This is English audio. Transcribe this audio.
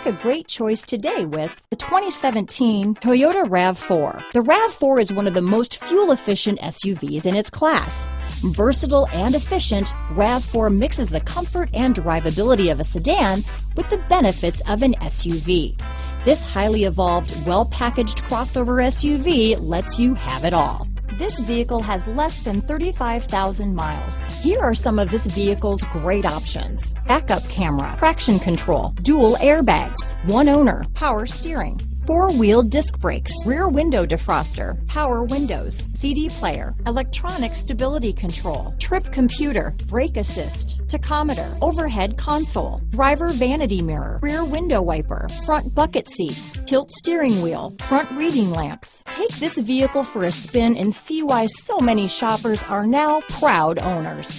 a great choice today with the 2017 Toyota RAV4. The RAV4 is one of the most fuel-efficient SUVs in its class. Versatile and efficient, RAV4 mixes the comfort and drivability of a sedan with the benefits of an SUV. This highly evolved, well-packaged crossover SUV lets you have it all. This vehicle has less than 35,000 miles. Here are some of this vehicle's great options: backup camera, traction control, dual airbags, one owner, power steering, four-wheel disc brakes, rear window defroster, power windows, CD player, electronic stability control, trip computer, brake assist, tachometer, overhead console, driver vanity mirror, rear window wiper, front bucket seats, tilt steering wheel, front reading lamps. Take this vehicle for a spin and see why so many shoppers are now proud owners.